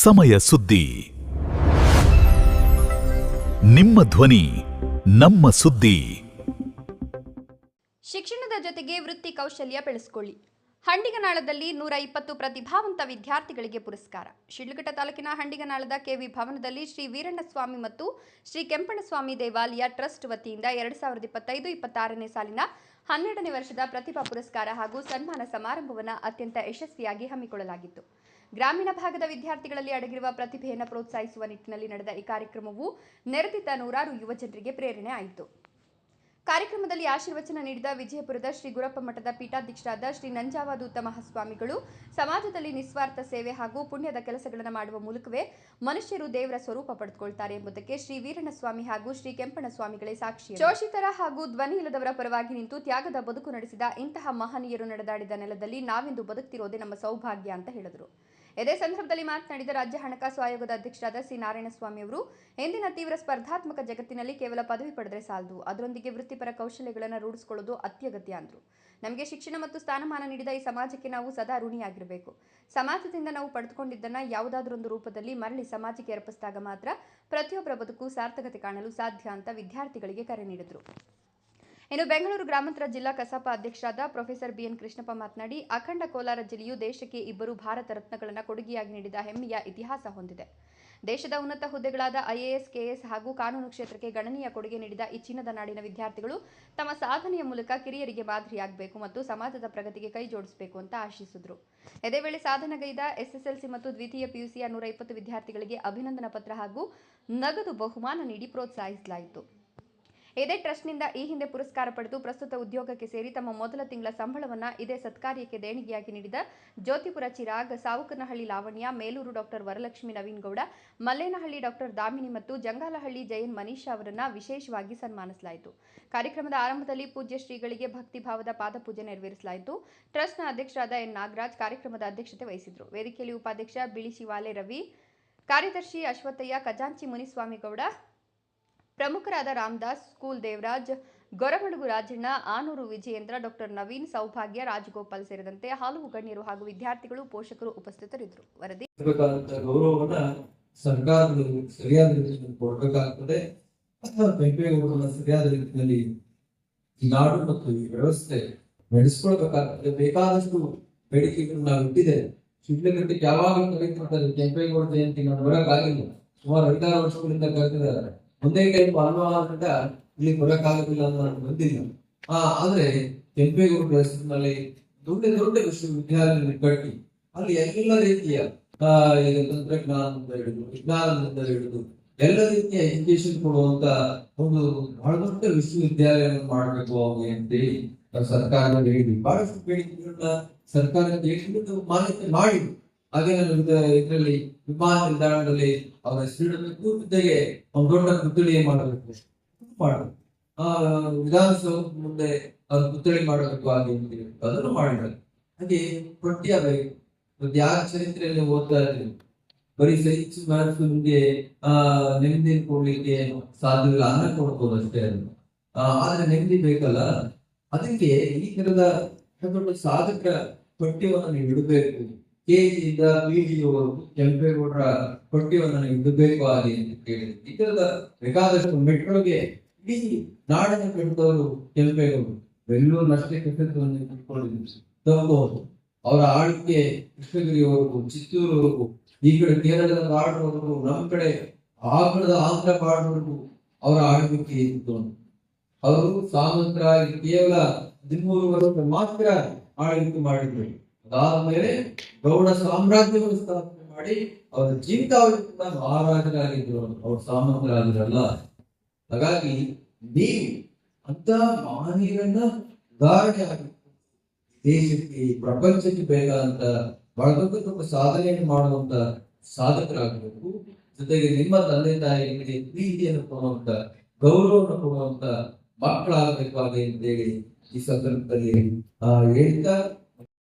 ಸಮಯ ಸುದ್ದಿ ನಿಮ್ಮ ಧ್ವನಿ ನಮ್ಮ ಸುದ್ದಿ. ಶಿಕ್ಷಣದ ಜೊತೆಗೆ ವೃತ್ತಿ ಕೌಶಲ್ಯ ಬೆಳೆಸಿಕೊಳ್ಳಿ. ಹಂಡಿಗನಾಳದಲ್ಲಿ 120 ಪ್ರತಿಭಾವಂತ ವಿದ್ಯಾರ್ಥಿಗಳಿಗೆ ಪುರಸ್ಕಾರ. ಶಿಡ್ಲಘಟ್ಟ ತಾಲೂಕಿನ ಹಂಡಿಗನಾಳದ ಕೆವಿ ಭವನದಲ್ಲಿ ಶ್ರೀ ವೀರಣ್ಣಸ್ವಾಮಿ ಮತ್ತು ಶ್ರೀ ಕೆಂಪಣ್ಣಸ್ವಾಮಿ ದೇವಾಲಯ ಟ್ರಸ್ಟ್ ವತಿಯಿಂದ 2025-26ನೇ ಸಾಲಿನ 12ನೇ ವರ್ಷದ ಪ್ರತಿಭಾ ಪುರಸ್ಕಾರ ಹಾಗೂ ಸನ್ಮಾನ ಸಮಾರಂಭವನ್ನು ಅತ್ಯಂತ ಯಶಸ್ವಿಯಾಗಿ ಹಮ್ಮಿಕೊಳ್ಳಲಾಗಿತ್ತು. ಗ್ರಾಮೀಣ ಭಾಗದ ವಿದ್ಯಾರ್ಥಿಗಳಲ್ಲಿ ಅಡಗಿರುವ ಪ್ರತಿಭೆಯನ್ನು ಪ್ರೋತ್ಸಾಹಿಸುವ ನಿಟ್ಟಿನಲ್ಲಿ ನಡೆದ ಈ ಕಾರ್ಯಕ್ರಮವು ನೆರೆದಿದ್ದ ನೂರಾರು ಯುವಜನರಿಗೆ ಪ್ರೇರಣೆ ಆಯಿತು. ಕಾರ್ಯಕ್ರಮದಲ್ಲಿ ಆಶೀರ್ವಚನ ನೀಡಿದ ವಿಜಯಪುರದ ಶ್ರೀ ಗುರಪ್ಪ ಮಠದ ಪೀಠಾಧ್ಯಕ್ಷರಾದ ಶ್ರೀ ನಂಜಾವಧೂತ ಮಹಾಸ್ವಾಮಿಗಳು, ಸಮಾಜದಲ್ಲಿ ನಿಸ್ವಾರ್ಥ ಸೇವೆ ಹಾಗೂ ಪುಣ್ಯದ ಕೆಲಸಗಳನ್ನು ಮಾಡುವ ಮೂಲಕವೇ ಮನುಷ್ಯರು ದೇವರ ಸ್ವರೂಪ ಪಡೆದುಕೊಳ್ತಾರೆ ಎಂಬುದಕ್ಕೆ ಶ್ರೀ ವೀರಣ್ಣಸ್ವಾಮಿ ಹಾಗೂ ಶ್ರೀ ಕೆಂಪಣ್ಣಸ್ವಾಮಿಗಳೇ ಸಾಕ್ಷಿ. ಶೋಷಿತರ ಹಾಗೂ ಧ್ವನಿ ಇಲ್ಲದವರ ಪರವಾಗಿ ನಿಂತು ತ್ಯಾಗದ ಬದುಕು ನಡೆಸಿದ ಇಂತಹ ಮಹನೀಯರು ನಡೆದಾಡಿದ ನೆಲದಲ್ಲಿ ನಾವಿಂದು ಬದುಕ್ತಿರೋದೇ ನಮ್ಮ ಸೌಭಾಗ್ಯ ಅಂತ ಹೇಳಿದರು. ಇದೇ ಸಂದರ್ಭದಲ್ಲಿ ಮಾತನಾಡಿದ ರಾಜ್ಯ ಹಣಕಾಸು ಆಯೋಗದ ಅಧ್ಯಕ್ಷರಾದ ಸಿ ನಾರಾಯಣಸ್ವಾಮಿ ಅವರು, ಇಂದಿನ ತೀವ್ರ ಸ್ಪರ್ಧಾತ್ಮಕ ಜಗತ್ತಿನಲ್ಲಿ ಕೇವಲ ಪದವಿ ಪಡೆದರೆ ಸಾಲದು, ಅದರೊಂದಿಗೆ ವೃತ್ತಿಪರ ಕೌಶಲ್ಯಗಳನ್ನು ರೂಢಿಸಿಕೊಳ್ಳೋದು ಅತ್ಯಗತ್ಯ ಅಂದರು. ನಮಗೆ ಶಿಕ್ಷಣ ಮತ್ತು ಸ್ಥಾನಮಾನ ನೀಡಿದ ಈ ಸಮಾಜಕ್ಕೆ ನಾವು ಸದಾ ಋಣಿಯಾಗಿರಬೇಕು. ಸಮಾಜದಿಂದ ನಾವು ಪಡೆದುಕೊಂಡಿದ್ದನ್ನು ಯಾವುದಾದರೊಂದು ರೂಪದಲ್ಲಿ ಮರಳಿ ಸಮಾಜಕ್ಕೆ ಅರ್ಪಿಸಿದಾಗ ಮಾತ್ರ ಪ್ರತಿಯೊಬ್ಬರ ಬದುಕು ಸಾರ್ಥಕತೆ ಕಾಣಲು ಸಾಧ್ಯ ಅಂತ ವಿದ್ಯಾರ್ಥಿಗಳಿಗೆ ಕರೆ ನೀಡಿದರು. ಇನ್ನು ಬೆಂಗಳೂರು ಗ್ರಾಮಾಂತರ ಜಿಲ್ಲಾ ಕಸಾಪ ಅಧ್ಯಕ್ಷರಾದ ಪ್ರೊಫೆಸರ್ ಬಿಎನ್ ಕೃಷ್ಣಪ್ಪ ಮಾತನಾಡಿ, ಅಖಂಡ ಕೋಲಾರ ಜಿಲ್ಲೆಯು ದೇಶಕ್ಕೆ 2 ಭಾರತ ರತ್ನಗಳನ್ನು ಕೊಡುಗೆಯಾಗಿ ನೀಡಿದ ಹೆಮ್ಮೆಯ ಇತಿಹಾಸ ಹೊಂದಿದೆ. ದೇಶದ ಉನ್ನತ ಹುದ್ದೆಗಳಾದ IAS, KS ಹಾಗೂ ಕಾನೂನು ಕ್ಷೇತ್ರಕ್ಕೆ ಗಣನೀಯ ಕೊಡುಗೆ ನೀಡಿದ ಈ ಚಿನ್ನದ ನಾಡಿನ ವಿದ್ಯಾರ್ಥಿಗಳು ತಮ್ಮ ಸಾಧನೆಯ ಮೂಲಕ ಕಿರಿಯರಿಗೆ ಮಾದರಿಯಾಗಬೇಕು ಮತ್ತು ಸಮಾಜದ ಪ್ರಗತಿಗೆ ಕೈ ಜೋಡಿಸಬೇಕು ಅಂತ ಆಶಿಸಿದರು. ಇದೇ ವೇಳೆ ಸಾಧನೆಗೈದ SSLC ಮತ್ತು ದ್ವಿತೀಯ PUCಯ 120 ವಿದ್ಯಾರ್ಥಿಗಳಿಗೆ ಅಭಿನಂದನಾ ಪತ್ರ ಹಾಗೂ ನಗದು ಬಹುಮಾನ ನೀಡಿ ಪ್ರೋತ್ಸಾಹಿಸಲಾಯಿತು. ಇದೇ ಟ್ರಸ್ಟ್ನಿಂದ ಈ ಹಿಂದೆ ಪುರಸ್ಕಾರ ಪಡೆದು ಪ್ರಸ್ತುತ ಉದ್ಯೋಗಕ್ಕೆ ಸೇರಿ ತಮ್ಮ ಮೊದಲ ತಿಂಗಳ ಸಂಬಳವನ್ನು ಇದೇ ಸತ್ಕಾರ್ಯಕ್ಕೆ ದೇಣಿಗೆಯಾಗಿ ನೀಡಿದ ಜ್ಯೋತಿಪುರ ಚಿರಾಗ್, ಸಾವುಕನಹಳ್ಳಿ ಲಾವಣ್ಯ, ಮೇಲೂರು ಡಾಕ್ಟರ್ ವರಲಕ್ಷ್ಮಿ ನವೀನ್ ಗೌಡ, ಮಲ್ಲೇನಹಳ್ಳಿ ಡಾಕ್ಟರ್ ದಾಮಿನಿ ಮತ್ತು ಜಂಗಾಲಹಳ್ಳಿ ಜಯನ್ ಮನೀಷಾ ಅವರನ್ನು ವಿಶೇಷವಾಗಿ ಸನ್ಮಾನಿಸಲಾಯಿತು. ಕಾರ್ಯಕ್ರಮದ ಆರಂಭದಲ್ಲಿ ಪೂಜ್ಯ ಶ್ರೀಗಳಿಗೆ ಭಕ್ತಿಭಾವದ ಪಾದಪೂಜೆ ನೆರವೇರಿಸಲಾಯಿತು. ಟ್ರಸ್ಟ್ನ ಅಧ್ಯಕ್ಷರಾದ ಎನ್ ನಾಗರಾಜ್ ಕಾರ್ಯಕ್ರಮದ ಅಧ್ಯಕ್ಷತೆ ವಹಿಸಿದರು. ವೇದಿಕೆಯಲ್ಲಿ ಉಪಾಧ್ಯಕ್ಷ ಬಿಳಿ ಶಿವಾಲೆ ರವಿ, ಕಾರ್ಯದರ್ಶಿ ಅಶ್ವಥಯ್ಯ, ಖಜಾಂಚಿ ಮುನಿಸ್ವಾಮಿ ಗೌಡ, ಪ್ರಮುಖರಾದ ರಾಮದಾಸ್, ಸ್ಕೂಲ್ ದೇವರಾಜ್, ಗೊರಮಡುಗು ರಾಜಣ್ಣ, ಆನೂರು ವಿಜಯೇಂದ್ರ, ಡಾಕ್ಟರ್ ನವೀನ್, ಸೌಭಾಗ್ಯ, ರಾಜಗೋಪಾಲ್ ಸೇರಿದಂತೆ ಹಲವು ಗಣ್ಯರು ಹಾಗೂ ವಿದ್ಯಾರ್ಥಿಗಳು, ಪೋಷಕರು ಉಪಸ್ಥಿತರಿದ್ದರು. ವರದಿ ಗೌರವವನ್ನ ಸರ್ಕಾರಗಳು ಸರಿಯಾದ ರೀತಿಯಲ್ಲಿ ಕೊಡಬೇಕಾಗ್ತದೆ. ಸರಿಯಾದ ರೀತಿಯಲ್ಲಿ ಈ ನಾಡು ಮತ್ತು ಈ ವ್ಯವಸ್ಥೆ ನಡೆಸ್ಕೊಳ್ಬೇಕಾಗ್ತದೆ. ಬೇಕಾದಷ್ಟು ಬೇಡಿಕೆಗಳು ನಾವು ಇಟ್ಟಿದ್ದೇವೆ. ಶಿಡ್ಲಘಟ್ಟಕ್ಕೆ ಯಾವಾಗ ಕರೀತಾರೆ, ಕೆಂಪೇಗೌಡ ಜಯಂತಿ ನಾವು ಬರೋಕ್ಕಾಗಿಲ್ಲ. ಸುಮಾರು 5-6 ವರ್ಷಗಳಿಂದ ಕರೆದಿದ್ದಾರೆ. ಒಂದೇ ಟೈಮ್ ಅನುಭವದಿಂದ ಇಲ್ಲಿ ಬರೋಕ್ಕಾಗೋದಿಲ್ಲ ಅಂತ ನಾನು ಬಂದಿಲ್ಲ. ಆದ್ರೆ ಕೆಂಪೇಗೌಡ ಹೆಸರಿನಲ್ಲಿ ದೊಡ್ಡ ವಿಶ್ವವಿದ್ಯಾಲಯ ಕಟ್ಟಿ ಅಲ್ಲಿ ಎಲ್ಲ ರೀತಿಯ ಈಗ ತಂತ್ರಜ್ಞಾನದಿಂದ ಹಿಡಿದು ವಿಜ್ಞಾನದಿಂದ ಹಿಡಿದು ಎಲ್ಲ ರೀತಿಯ ಎಜುಕೇಶನ್ ಕೊಡುವಂತ ಒಂದು ಬಹಳ ದೊಡ್ಡ ವಿಶ್ವವಿದ್ಯಾಲಯವನ್ನು ಮಾಡಬೇಕು ಅವ್ರಿಗೆ ಅಂತೇಳಿ ಸರ್ಕಾರದಲ್ಲಿ ಹೇಳಿ ಬಹಳಷ್ಟು ಬೇಡಿಕೆಗಳನ್ನ ಸರ್ಕಾರಕ್ಕೆ ಮಾನ್ಯತೆ ಮಾಡಿ ಹಾಗೆ ಇದರಲ್ಲಿ ವಿಮಾನ ನಿಲ್ದಾಣದಲ್ಲಿ ಅವರ ಹೆಸರಿಡಬೇಕು, ಜೊತೆಗೆ ಒಂದು ದೊಡ್ಡ ಪುತ್ಥಳಿ ಮಾಡಬೇಕು, ವಿಧಾನಸೌಧ ಮುಂದೆ ಅವ್ರ ಪುತ್ಥಳಿ ಮಾಡಬೇಕು ಹಾಗೆ ಅದನ್ನು ಮಾಡಿದ್ದಾರೆ. ಹಾಗೆ ಪಠ್ಯಬೇಕು. ಯಾವ ಚರಿತ್ರೆಯಲ್ಲಿ ಓದ್ತಾ ಇದ್ದೀವಿ, ಬರೀ ಸೈನ್ಸ್ ಮ್ಯಾಥ್ಸ್ ನಿಮ್ಗೆ ನೆಮ್ಮದಿ ಕೊಡ್ಲಿಕ್ಕೆ ಸಾಧ್ಯವಿಲ್ಲ, ಅನ್ನ ಕೊಡ್ಬೋದು ಅಷ್ಟೇ. ಆದ್ರೆ ನೆಮ್ಮದಿ ಬೇಕಲ್ಲ, ಅದಕ್ಕೆ ಈ ತರದ ದೊಡ್ಡ ಸಾಧಕ ಪಠ್ಯವನ್ನು ನೀವು ಇಡಬೇಕು. KGಯಿಂದ PGವರೆಗೂ ಕೆಂಪೇಗೌಡರ ಪಠ್ಯವನ್ನು ನೀವು ಇಡಬೇಕು ಹಾಗೆ ಅಂತ ಕೇಳಿದ್ರು. ಈ ತರದ ಬೇಕಾದಷ್ಟು ಮೆಟ್ರೋಗೆ ಇಡೀ ನಾಡನ್ನು ಕಟ್ಟಿದವರು ಕೆಂಪೇಗೌಡರು. ಬೆಂಗಳೂರಿನಷ್ಟೇ ಕಟ್ಟಿದ್ದನ್ನು ತಗೋಬಹುದು. ಅವರ ಆಳ್ವಿಕೆ ಕೃಷ್ಣಗಿರಿವರೆಗೂ, ಚಿತ್ತೂರವರೆಗೂ, ಈ ಕಡೆ ಕೇರಳದ ನಾಡಿನವರೆಗೂ, ನಮ್ಮ ಕಡೆ ಆ ಕಡೆದ ಆಂಧ್ರ ನಾಡಿನವರೆಗೂ ಅವರ ಆಳ್ವಿಕೆ ಇತ್ತು. ಅವರು ಸಾಮಂತರ ಕೇವಲ 13 ವರ್ಷ ಮಾತ್ರ ಆಳ್ವಿಕೆ ಮಾಡಿದ್ರು. ಅದಾದ್ಮೇಲೆ ಗೌಡ ಸಾಮ್ರಾಜ್ಯವನ್ನು ಸ್ಥಾಪನೆ ಮಾಡಿ ಅವರ ಜೀವಿತಾವಧಿ ಕೂಡ ಮಹಾರಾಜರಾಗಿದ್ರು, ಅವ್ರ ಸಾಮಂತರಾಗಿರಲ್ಲ. ಹಾಗಾಗಿ ನೀವು ಅಂತ ಮಹನೀಯರನ್ನ ಉದಾಹರಣೆಯಾಗಿ ದೇಶಕ್ಕೆ, ಪ್ರಪಂಚಕ್ಕೆ ಬೇಕಾದಂತ ಬಹಳ ದೊಡ್ಡ ಸಾಧನೆಯನ್ನು ಮಾಡುವಂತ ಸಾಧಕರಾಗಬೇಕು. ಜೊತೆಗೆ ನಿಮ್ಮ ತಂದೆ ತಾಯಿಗಳಿಗೆ ಪ್ರೀತಿಯನ್ನು ಕೊಡುವಂತ, ಗೌರವವನ್ನು ಕೊಡುವಂತ ಮಕ್ಕಳಾಗಬೇಕಾಗಿ ಅಂತೇಳಿ ಈ ಸಂದರ್ಭದಲ್ಲಿ ಹೇಳ್ತಾ